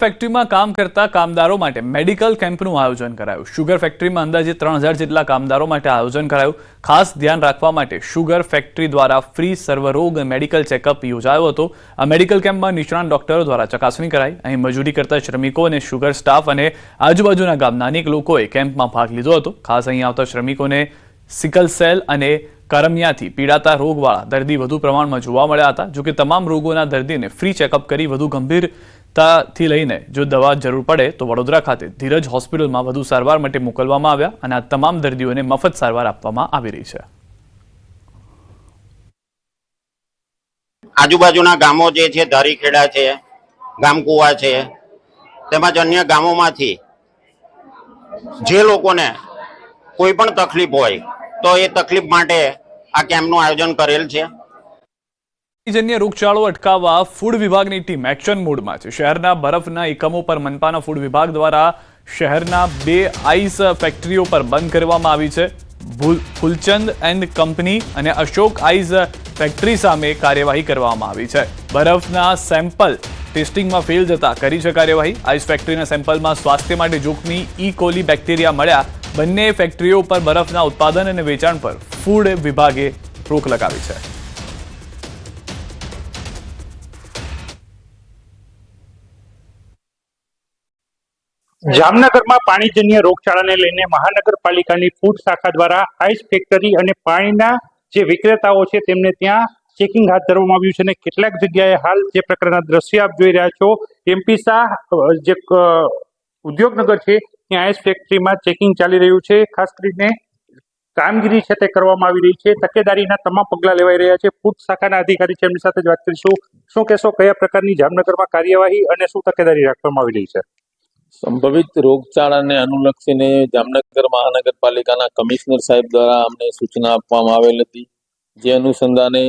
ફેક્ટરીમાં કામ કરતા કામદારો માટે મેડિકલ કેમ્પનું આયોજન કરાયું। શુગર ફેક્ટરીમાં અંદાજે 3000 જેટલા કામદારો માટે આયોજન કરાયું। ખાસ ધ્યાન રાખવા માટે શુગર ફેક્ટરી દ્વારા ફ્રી સર્વરોગ મેડિકલ ચેકઅપ યોજાયો હતો। આ મેડિકલ કેમ્પમાં નિષ્ણાત ડોક્ટરો દ્વારા ચકાસણી કરાઈ। અહીં મજૂરી કરતા શ્રમિકો અને શુગર સ્ટાફ અને આજુબાજુના ગામના અનેક લોકોએ કેમ્પમાં ભાગ લીધો હતો। ખાસ અહીં આવતા શ્રમિકોને સિકલ સેલ અને કરમિયાથી પીડાતા રોગવાળા દર્દી વધુ પ્રમાણમાં જોવા મળ્યા હતા। જો કે તમામ રોગોના દર્દીને ફ્રી ચેકઅપ કરી વધુ ગંભીરતાથી લઈને જો દવા જરૂર પડે તો વડોદરા ખાતે ધીરજ હોસ્પિટલમાં વધુ સારવાર માટે મોકલવામાં આવ્યા અને આ તમામ દર્દીઓને મફત સારવાર આપવામાં આવી રહી છે। આજુબાજુના ગામો જે છે ધારીખેડા છે, ગામકુવા છે તેમજ અન્ય ગામોમાંથી જે લોકોને કોઈ પણ તકલીફ હોય તો એ તકલીફ માટે આ કેમ્પનું આયોજન કરેલ છે। જન્ય રોગચાળો અટકાવવા ફૂડ વિભાગની ટીમ એક્શન મોડમાં છે। શહેરના બરફના એકમો પર મનપાના ફૂડ વિભાગ દ્વારા શહેરના 2 આઈસ ફેક્ટરીઓ પર બંધ કરવામાં આવી છે। ફૂલચંદ એન્ડ કંપની અને અશોક આઈસ ફેક્ટરી સામે કાર્યવાહી કરવામાં આવી છે। બરફના સેમ્પલ ટેસ્ટિંગમાં ફેલ જતા કરી છે કાર્યવાહી। આઈસ ફેક્ટરીના સેમ્પલમાં સ્વાસ્થ્ય માટે જોખમી ઈ કોલી બેક્ટેરિયા મળ્યા। બંને ફેક્ટરીઓ પર બરફના ઉત્પાદન અને વેચાણ પર ફૂડ વિભાગે રોક લગાવી છે। જામનગરમાં પાણીજન્ય રોગચાળાને લઈને મહાનગરપાલિકાની ફૂડ શાખા દ્વારા આઈસ ફેક્ટરી અને પાણીના જે વિક્રેતાઓ છે તેમને ત્યાં ચેકિંગ હાથ ધરવામાં આવ્યું છે અને કેટલાક જગ્યાએ હાલ જે પ્રકારના દ્રશ્ય આપ જોઈ રહ્યા છો એમપી શાહ જે ઉદ્યોગનગર છે ત્યાં આઈસ ફેક્ટરીમાં ચેકિંગ ચાલી રહ્યું છે। ખાસ કરીને કામગીરી છે તે કરવામાં આવી રહી છે। તકેદારીના તમામ પગલાં લેવાઈ રહ્યા છે। ફૂડ શાખાના અધિકારી છે એમની સાથે જ વાત કરીશું। શું કહેશો, કયા પ્રકારની જામનગરમાં કાર્યવાહી અને શું તકેદારી રાખવામાં આવી રહી છે? સંભવિત રોગચાળાને અનુલક્ષીને જામનગર મહાનગરપાલિકાના કમિશનર સાહેબ દ્વારા અમને સૂચના આપવામાં આવેલ હતી। જે અનુસંધાને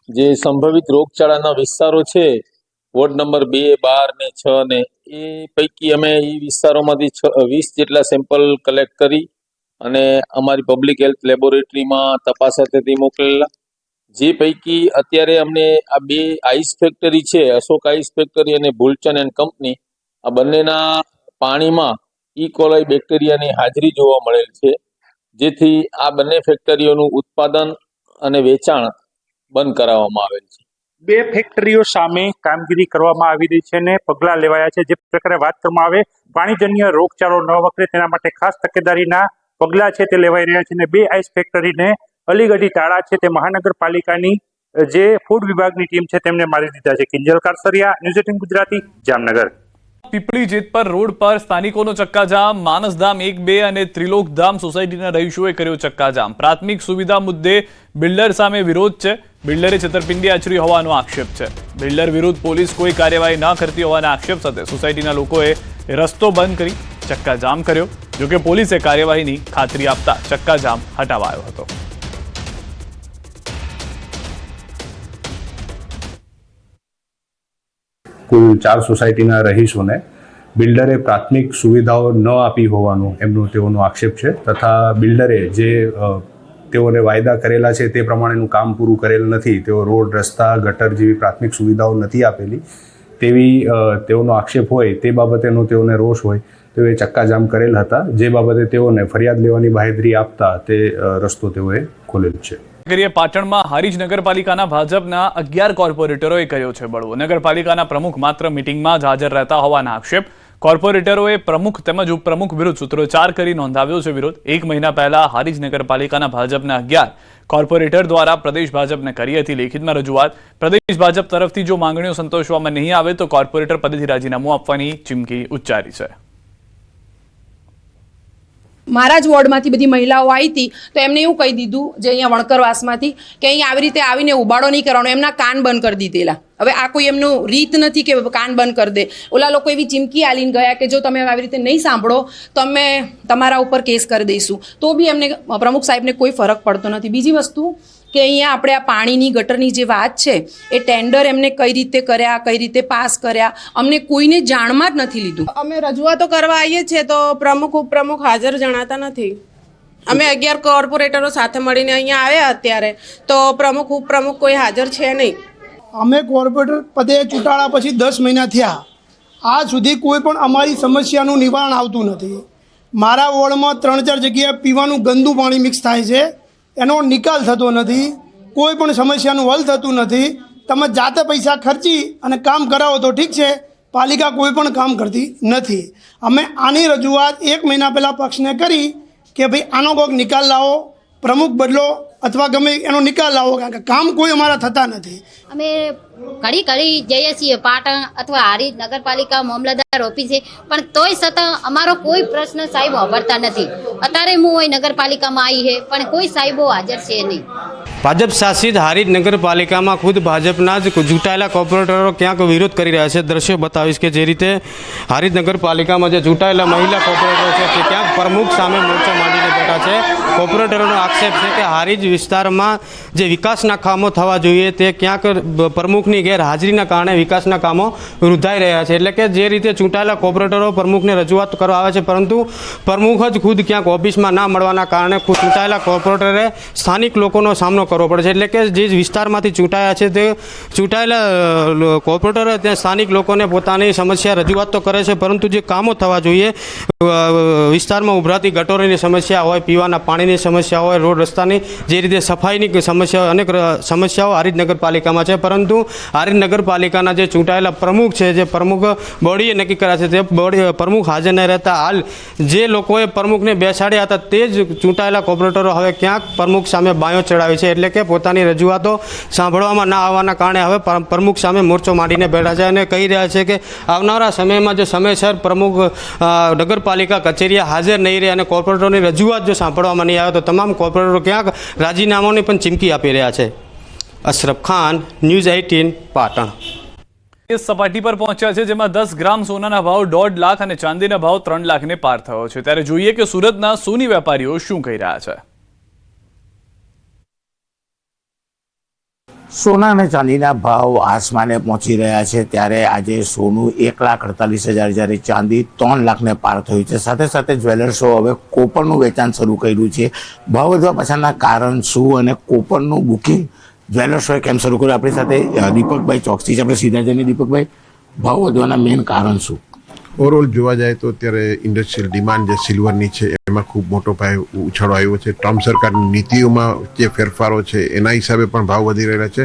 જે સંભવિત રોગચાળાના વિસ્તારો છે વોર્ડ નંબર 2, 12 ને 6 ને એ પૈકી અમે એ વિસ્તારોમાંથી 20 જેટલા સેમ્પલ કલેક્ટ કરી અને અમારી પબ્લિક હેલ્થ લેબોરેટરીમાં તપાસ અર્થે મોકલેલા। જે પૈકી અત્યારે અમને આ 2 આઈસ ફેક્ટરી છે, અશોક આઈસ ફેક્ટરી અને ફૂલચંદ એન્ડ કંપની, આ બંનેના પાણીમાં ઈ કોલાઈ બેક્ટેરિયાની હાજરી જોવા મળેલ છે। જેથી આ બંને ફેક્ટરીઓનું ઉત્પાદન અને વેચાણ બંધ કરાવવામાં આવેલ છે। 2 ફેક્ટરીઓ સામે કામગીરી કરવામાં આવી રહી છે અને પગલાં લેવાયા છે। જે પ્રકારે વાત કરવામાં આવે પાણીજન્ય રોગચાળો ન વકરે તેના માટે ખાસ તકેદારીના પગલાં છે તે લેવાઈ રહ્યા છે અને 2 આઈસ ફેક્ટરીને અલીગઢી તાળા છે તે મહાનગરપાલિકાની જે ફૂડ વિભાગની ટીમ છે તેમને મારી દીધા છે। કિંજલ કારસરિયા, ન્યૂઝ 18 ગુજરાતી, જામનગર। પીપળી જેતપર રોડ પર સ્થાનિકોનો ચક્કાજામ। માનસધામ 1, 2 અને ત્રિલોકધામ સોસાયટીના રહીશોએ કર્યો ચક્કાજામ। પ્રાથમિક સુવિધા મુદ્દે બિલ્ડર સામે વિરોધ છે। બિલ્ડરે છેતરપિંડી આચરી હોવાનો આક્ષેપ છે। બિલ્ડર વિરુદ્ધ પોલીસ કોઈ કાર્યવાહી ન કરતી હોવાના આક્ષેપ સાથે સોસાયટીના લોકોએ રસ્તો બંધ કરી ચક્કાજામ કર્યો। જોકે પોલીસે કાર્યવાહીની ખાતરી આપતા ચક્કાજામ હટાવાયો હતો। કુલ 4 સોસાયટીના રહીશોને બિલ્ડરે પ્રાથમિક સુવિધાઓ ન આપી હોવાનો તેઓનો આક્ષેપ છે તથા બિલ્ડરે જે તેઓને વાયદા કરેલા છે તે પ્રમાણેનું કામ પૂરું કરેલ નથી। તેઓ રોડ, રસ્તા, ગટર જેવી પ્રાથમિક સુવિધાઓ નથી આપેલી તેવી તેઓનો આક્ષેપ હોય। તે બાબતેનો તેઓને રોષ હોય તેઓએ ચક્કાજામ કરેલ હતા। જે બાબતે તેઓને ફરિયાદ લેવાની બાહેધરી આપતા તે રસ્તો તેઓએ ખોલેલ છે। પાટણમાં હારીજ નગરપાલિકાના ભાજપના 11 કોર્પોરેટરોએ કર્યો છે બળવો। નગરપાલિકાના પ્રમુખ માત્ર મિટિંગમાં જ હાજર રહેતા હોવાના આક્ષેપ। કોર્પોરેટરોએ પ્રમુખ તેમજ ઉપપ્રમુખ વિરુદ્ધ સૂત્રોચ્ચાર કરી નોંધાવ્યો છે વિરોધ। 1 મહિના પહેલા હારીજ નગરપાલિકાના ભાજપના 11 કોર્પોરેટર દ્વારા પ્રદેશ ભાજપને કરી હતી લેખિતમાં રજૂઆત। પ્રદેશ ભાજપ તરફથી જો માંગણીઓ સંતોષવામાં નહીં આવે તો કોર્પોરેટર પદેથી રાજીનામું આપવાની ચીમકી ઉચ્ચારી છે। મારા જ વોર્ડમાંથી બધી મહિલાઓ આવી હતી તો એમને એવું કહી દીધું જે અહીંયા વણકરવાસમાંથી કે અહીંયા આવી રીતે આવીને ઉબાડો નહીં કરવાનો, એમના કાન બંધ કરી દીધેલા। હવે આ કોઈ એમનું રીત નથી કે કાન બંધ કરી દે। ઓલા લોકો એવી ચીમકી આલીને ગયા કે જો તમે આવી રીતે નહીં સાંભળો તો અમે તમારા ઉપર કેસ કરી દઈશું। તો બી એમને પ્રમુખ સાહેબને કોઈ ફરક પડતો નથી। બીજી વસ્તુ કે અહીંયા આપણે આ પાણીની ગટરની જે વાત છે એ ટેન્ડર એમને કઈ રીતે કર્યા, કઈ રીતે પાસ કર્યા, અમને કોઈને જાણમાં જ નથી લીધું। અમે રજૂઆતો કરવા આવીએ છીએ તો પ્રમુખ ઉપપ્રમુખ હાજર જણાતા નથી। અમે 11 કોર્પોરેટરો સાથે મળીને અહીંયા આવ્યા અત્યારે તો પ્રમુખ ઉપપ્રમુખ કોઈ હાજર છે નહીં। અમે કોર્પોરેટર પદે ચૂંટાયા પછી 10 મહિના થયા આજ સુધી કોઈ પણ અમારી સમસ્યાનું નિવારણ આવતું નથી. મારા વોર્ડમાં 3-4 જગ્યાએ પીવાનું ગંદુ પાણી મિક્સ થાય છે, એનો નિકાલ થતો નથી, કોઈ પણ સમસ્યાનું હલ થતું નથી. તમે જાતે પૈસા ખર્ચી અને કામ કરાવો તો ઠીક છે, પાલિકા કોઈ પણ કામ કરતી નથી. અમે આની રજૂઆત 1 મહિના પહેલાં પક્ષને કરી કે ભાઈ આનો કોઈક નિકાલ લાવો, પ્રમુખ બદલો અથવા ગમે એનો નિકાલ લાવો, કારણ કે કામ કોઈ અમારા થતા નથી. અમે ઘડી જઈએ છીએ પાટણ અથવા હારીજ નગરપાલિકા મામલતદાર ઓફિસે, પણ તોય છતાં અમારો કોઈ પ્રશ્ન સાહેબ સાંભળતા નથી. અત્યારે હું અહીં નગરપાલિકામાં આવી છે પણ કોઈ સાહેબો હાજર છે નહીં. ભાજપ શાસિત હારીજ નગરપાલિકામાં ખુદ ભાજપના જ ચૂંટાયેલા કોર્પોરેટરો ક્યાંક વિરોધ કરી રહ્યા છે. દ્રશ્યો બતાવીશ કે જે રીતે હારીજ નગરપાલિકામાં જે ચૂંટાયેલા મહિલા કોર્પોરેટરો છે તે ક્યાંક પ્રમુખ સામે મોરચો માંડીને બેઠા છે. કોર્પોરેટરોનો આક્ષેપ છે કે હારીજ વિસ્તારમાં જે વિકાસના કામો થવા જોઈએ તે ક્યાંક પ્રમુખની ગેરહાજરીના કારણે વિકાસના કામો રૂંધાઈ રહ્યા છે. એટલે કે જે રીતે ચૂંટાયેલા કોર્પોરેટરો પ્રમુખને રજૂઆત કરવા આવે છે પરંતુ પ્રમુખ જ ખુદ ક્યાંક ઓફિસમાં ના મળવાના કારણે ખુદ ચૂંટાયેલા કોર્પોરેટરે સ્થાનિક લોકોનો સામનો કરવો પડે છે. એટલે કે જે વિસ્તારમાંથી ચૂંટાયા છે તે ચૂંટાયેલા કોર્પોરેટરો ત્યાં સ્થાનિક લોકોને પોતાની સમસ્યા રજૂઆત તો કરે છે પરંતુ જે કામો થવા જોઈએ, વિસ્તારમાં ઉભરાતી ગટોરીની સમસ્યા હોય, પીવાના પાણીની સમસ્યા હોય, રોડ રસ્તાની જે રીતે સફાઈની સમસ્યાઓ, અનેક સમસ્યાઓ હારીજ નગરપાલિકામાં છે. પરંતુ હારીજ નગરપાલિકાના જે ચૂંટાયેલા પ્રમુખ છે, જે પ્રમુખ બોડીએ નક્કી કર્યા છે, તે પ્રમુખ હાજર નહીં રહેતા હાલ જે લોકોએ પ્રમુખને બેસાડ્યા હતા તે જ ચૂંટાયેલા કોર્પોરેટરો હવે ક્યાંક પ્રમુખ સામે બાયો ચડાવી છે. એટલે કે પોતાની રજૂઆતો સાંભળવામાં ના આવવાના કારણે હવે પ્રમુખ સામે મોરચો માંડીને બેઠા છે અને કહી રહ્યા છે કે આવનારા સમયમાં જો સમયસર પ્રમુખ નગરપાલિકા કચેરીએ હાજર નહીં રહે અને કોર્પોરેટરોની રજૂઆત જો સાંભળવામાં નહીં આવે તો તમામ કોર્પોરેટરો ક્યાંક રાજીનામાની પણ ચીમકી આપી રહ્યા છે. અશરફ ખાન, ન્યૂઝ 18, પાટણ. સપાટી પર પહોંચ્યા છે જેમાં 10 ગ્રામ સોનાના ભાવ 1.5 લાખ અને ચાંદીના ભાવ 3 લાખને પાર થયો છે. ત્યારે જોઈએ કે સુરતના સોની વેપારીઓ શું કહી રહ્યા છે. સોના અને ચાંદીના ભાવ આસમાને પહોંચી રહ્યા છે. ત્યારે આજે સોનું 1,48,000 જ્યારે ચાંદી 3 લાખને પાર થયું છે. સાથે સાથે જ્વેલર્સો હવે કોપરનું વેચાણ શરૂ કર્યું છે. ભાવ વધવા પાછળના કારણ શું અને કોપરનું બુકિંગ જ્વેલર્સોએ કેમ શરૂ કર્યું? આપણી સાથે દીપકભાઈ ચોકસી છે. આપણે સીધા જઈને દીપકભાઈ, ભાવ વધવાના મેઇન કારણ શું? ઓવરઓલ જોવા જાય તો અત્યારે ઇન્ડસ્ટ્રીયલ ડિમાન્ડ જે સિલ્વરની છે એમાં ખૂબ મોટો પાયે ઉછાળો આવ્યો છે. ટ્રમ્પ સરકારની નીતિઓમાં જે ફેરફારો છે એના હિસાબે પણ ભાવ વધી રહેલા છે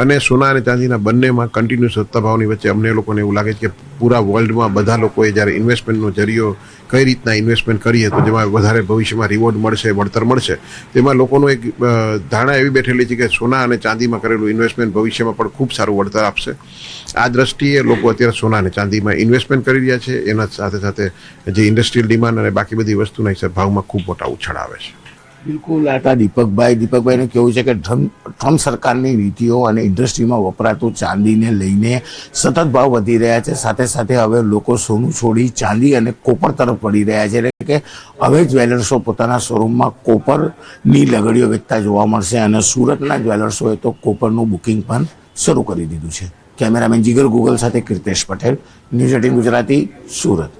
અને સોના અને ચાંદીના બંનેમાં કન્ટિન્યુઅસ વધતા ભાવની વચ્ચે અમને લોકોને એવું લાગે છે કે પૂરા વર્લ્ડમાં બધા લોકોએ જ્યારે ઇન્વેસ્ટમેન્ટનો જરિયો કઈ રીતના ઇન્વેસ્ટમેન્ટ કરીએ તો જેમાં વધારે ભવિષ્યમાં રિવોર્ડ મળશે, વળતર મળશે, તેમાં લોકોનો એક ધારણા એવી બેઠેલી છે કે સોના અને ચાંદીમાં કરેલું ઇન્વેસ્ટમેન્ટ ભવિષ્યમાં પણ ખૂબ સારું વળતર આપશે. આ દ્રષ્ટિએ લોકો અત્યારે સોના અને ચાંદીમાં ઇન્વેસ્ટમેન્ટ કરી રહ્યા છે. એના સાથે સાથે જે ઇન્ડસ્ટ્રીયલ ડિમાન્ડ અને બાકી બધી વસ્તુના હિસાબે ભાવમાં ખૂબ મોટા ઉછાળ આવે છે. બિલકુલ. આટલા દીપકભાઈનું કહેવું છે કે ટ્રમ્પ સરકારની નીતિઓ અને ઇન્ડસ્ટ્રીમાં વપરાતું ચાંદીને લઈને સતત ભાવ વધી રહ્યા છે. સાથે સાથે હવે લોકો સોનું છોડી ચાંદી અને કોપર તરફ વળી રહ્યા છે. એટલે કે હવે જ્વેલર્સો પોતાના શોરૂમમાં કોપરની લગડીઓ વેચતા જોવા મળશે અને સુરતના જ્વેલર્સોએ તો કોપરનું બુકિંગ પણ શરૂ કરી દીધું છે. કેમેરામેન જીગર ગૂગલ સાથે કીર્તેશ પટેલ, ન્યૂઝ 18 ગુજરાતી, સુરત.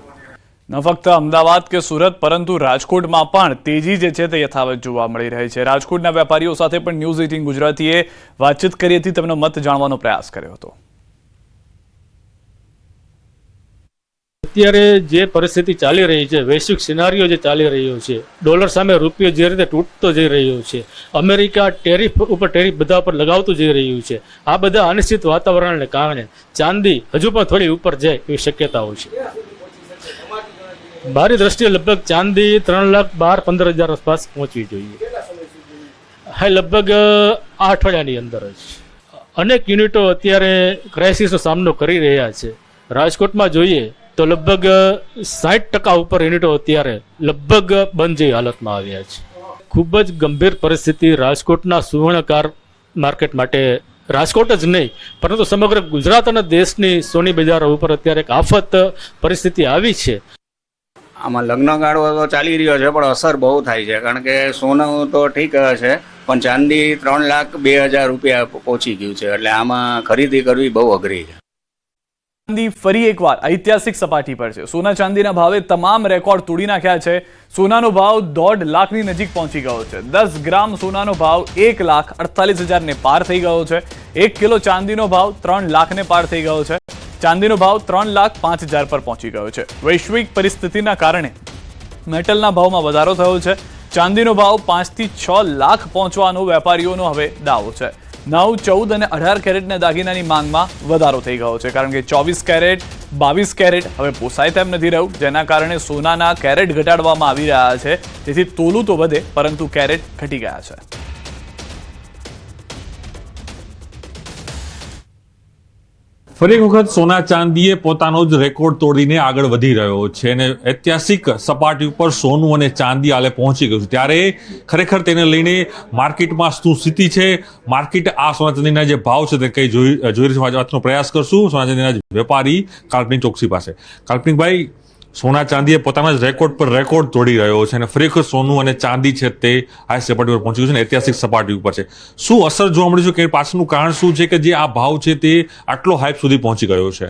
ન ફક્ત અમદાવાદ કે સુરત પરંતુ રાજકોટમાં પણ તેજી જે છે તે યથાવત જોવા મળી રહી છે. રાજકોટના વેપારીઓ સાથે પણ ન્યૂઝ 18 ગુજરાતીએ વાતચીત કરી હતી, તેમનો મત જાણવાનો પ્રયાસ કર્યો હતો. અત્યારે જે પરિસ્થિતિ ચાલી રહી છે, વૈશ્વિક સિનારીઓ જે ચાલી રહ્યો છે, ડોલર સામે રૂપિયો જે રીતે તૂટતો જઈ રહ્યો છે, અમેરિકા ટેરિફ ઉપર ટેરિફ બધા પર લગાવતું જઈ રહ્યું છે, આ બધા અનિશ્ચિત વાતાવરણને કારણે ચાંદી હજુ પણ થોડી ઉપર જાય એવી શક્યતાઓ છે. મારી દ્રષ્ટિએ લગભગ ચાંદી 3,12,15,000 આસપાસ પહોંચવી જોઈએ. હા, લગભગ 8 અઠવાડિયાની અંદર જ અનેક યુનિટો અત્યારે ક્રાઇસિસનો સામનો કરી રહ્યા છે. રાજકોટમાં જોઈએ તો લગભગ 60% ઉપર યુનિટો અત્યારે લગભગ બંધ જેવી હાલતમાં આવ્યા છે. ખૂબ જ ગંભીર પરિસ્થિતિ રાજકોટના સુવર્ણકાર માર્કેટ માટે, રાજકોટ જ નહીં પરંતુ સમગ્ર ગુજરાત અને દેશની સોની બજારો ઉપર અત્યારે એક આફત પરિસ્થિતિ આવી છે. આમાં લગ્નગાળો તો ચાલી રહ્યો છે પણ અસર બહુ થાય છે, કારણ કે સોનું તો ઠીક છે પણ ચાંદી 3,02,000 રૂપિયા પહોંચી ગયું છે. એટલે આમાં ખરીદી કરવી બહુ અઘરી છે. ચાંદી ફરી એકવાર ઐતિહાસિક સપાટી પર છે. સોના ચાંદીના ભાવે તમામ રેકોર્ડ તોડી નાખ્યા છે. સોનાનો ભાવ 1.5 લાખની નજીક પહોંચી ગયો છે. 10 ગ્રામ સોનાનો ભાવ 1,48,000 ને પાર થઈ ગયો છે. 1 કિલો ચાંદીનો ભાવ 3 લાખને પાર થઈ ગયો છે. ચાંદીનો ભાવ 3,05,000 પર પહોંચી ગયો છે. વૈશ્વિક પરિસ્થિતિના કારણે મેટલના ભાવમાં વધારો થયો છે. ચાંદીનો ભાવ 5 થી 6 લાખ પહોંચવાનો વેપારીઓનો હવે દાવો છે. 9, 14 અને 18 કેરેટના દાગીનાની માંગમાં વધારો થઈ ગયો છે, કારણ કે 24 કેરેટ, 22 કેરેટ હવે પોસાય તેમ નથી રહ્યું, જેના કારણે સોનાના કેરેટ ઘટાડવામાં આવી રહ્યા છે. તેથી તોલું તો વધે, પરંતુ કેરેટ ઘટી ગયા છે. ફરી એક વખત સોના ચાંદીએ પોતાનો જ રેકોર્ડ તોડીને આગળ વધી રહ્યો છે અને ઐતિહાસિક સપાટી ઉપર સોનું અને ચાંદી હાલે પહોંચી ગયું છે. ત્યારે ખરેખર તેને લઈને માર્કેટમાં શું સ્થિતિ છે, માર્કેટ આ સોના ચાંદીના જે ભાવ છે તે કઈ જોઈ રહ્યું છે, વાતનો પ્રયાસ કરશું સોના ચાંદીના વેપારી કાલ્પનિક ચોકસી પાસે. કાલ્પનિકભાઈ, સોના ચાંદીએ પોતાના જ રેકોર્ડ પર રેકોર્ડ તોડી રહ્યો છે અને ફરી વખત સોનું અને ચાંદી છે તે આ સપાટી પર પહોંચી ગયું છે, ઐતિહાસિક સપાટી ઉપર છે. શું અસર જોવા મળ્યું છે કે પાછળનું કારણ શું છે કે જે આ ભાવ છે તે આટલો હાઈપ સુધી પહોંચી ગયો છે?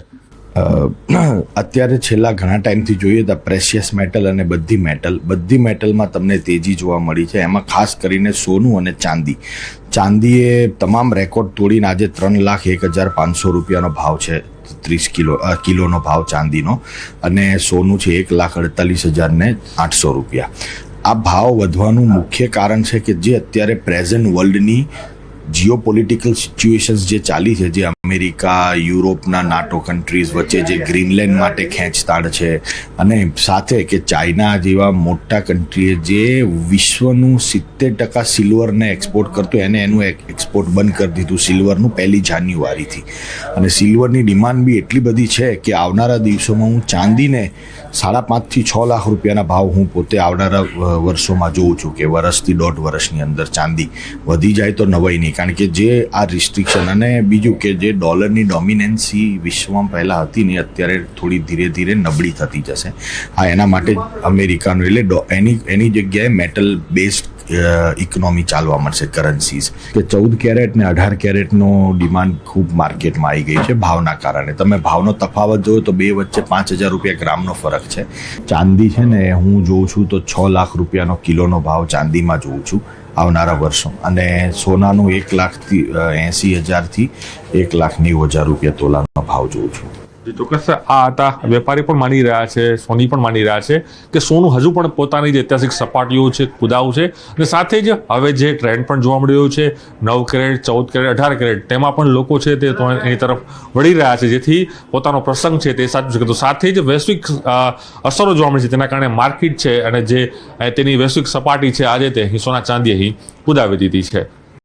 અત્યારે છેલ્લા ઘણા ટાઈમથી જોઈએ તો પ્રેશિયસ મેટલ અને બધી મેટલમાં તમને તેજી જોવા મળી છે. એમાં ખાસ કરીને સોનું અને ચાંદીએ તમામ રેકોર્ડ તોડીને આજે 3,01,500 રૂપિયાનો ભાવ છે. 30 કિલોનો ભાવ ચાંદીનો અને સોનું છે 1,48,800 રૂપિયા. આ ભાવ વધવાનું મુખ્ય કારણ છે કે જે અત્યારે પ્રેઝન્ટ વર્લ્ડની જીઓપોલિટિકલ સિચ્યુએશન્સ જે ચાલી છે, જે અમેરિકા, યુરોપના નાટો કન્ટ્રીઝ વચ્ચે જે ગ્રીનલેન્ડ માટે ખેંચતાણ છે, અને સાથે કે ચાઇના જેવા મોટા કન્ટ્રીએ જે વિશ્વનું 70% સિલ્વરને એક્સપોર્ટ કરતું એને એનું એક્સપોર્ટ બંધ કરી દીધું સિલ્વરનું 1 જાન્યુઆરીથી. અને સિલ્વરની ડિમાન્ડ બી એટલી બધી છે કે આવનારા દિવસોમાં હું ચાંદીને 5.5 થી 6 લાખ રૂપિયાના ભાવ હું પોતે આવનારા વર્ષોમાં જોઉં છું કે વર્ષથી 1.5 વર્ષની અંદર ચાંદી વધી જાય તો નવાઈ નહીં, કારણ કે જે આ રિસ્ટ્રિક્શન અને બીજું કે જે ડોલરની ડોમિનન્સી વિશ્વમાં પહેલાં હતી ને અત્યારે થોડી ધીરે ધીરે નબળી થતી જશે. આ એના માટે અમેરિકાનું એટલે એની જગ્યાએ મેટલ બેઝડ ઇકોનોમી ચાલવા મળશે, કરન્સીઝ કે 14 કેરેટ ને 18 કેરેટનો ડિમાન્ડ ખૂબ માર્કેટમાં આવી ગઈ છે ભાવના કારણે. તમે ભાવનો તફાવત જોયો તો બે વચ્ચે 5,000 રૂપિયા ગ્રામનો ફરક છે. ચાંદી છે ને હું જોઉં છું તો 6 લાખ રૂપિયાનો કિલોનો ભાવ ચાંદીમાં જોઉં છું આવનારા વર્ષો, અને સોનાનું 1,80,000 થી 1,90,000 રૂપિયા તોલાનો ભાવ જોઉં છું. ચોક્કસ આ હતા વેપારી પણ માની રહ્યા છે, સોની પણ માની રહ્યા છે કે સોનું હજુ પણ પોતાની જે ઐતિહાસિક સપાટીઓ છે કુદાવ છે, અને સાથે જ હવે જે ટ્રેન્ડ પણ જોવા મળી રહ્યો છે 9 કેરેટ, 14 કેરેટ, 18 કેરેટ, તેમાં પણ લોકો છે તે એની તરફ વળી રહ્યા છે, જેથી પોતાનો પ્રસંગ છે તે સાચવી શકે. તો સાથે જ વૈશ્વિક અસરો જોવા મળી છે, તેના કારણે માર્કેટ છે અને જે તેની વૈશ્વિક સપાટી છે આજે તે સોના ચાંદીએ કુદાવી દીધી છે.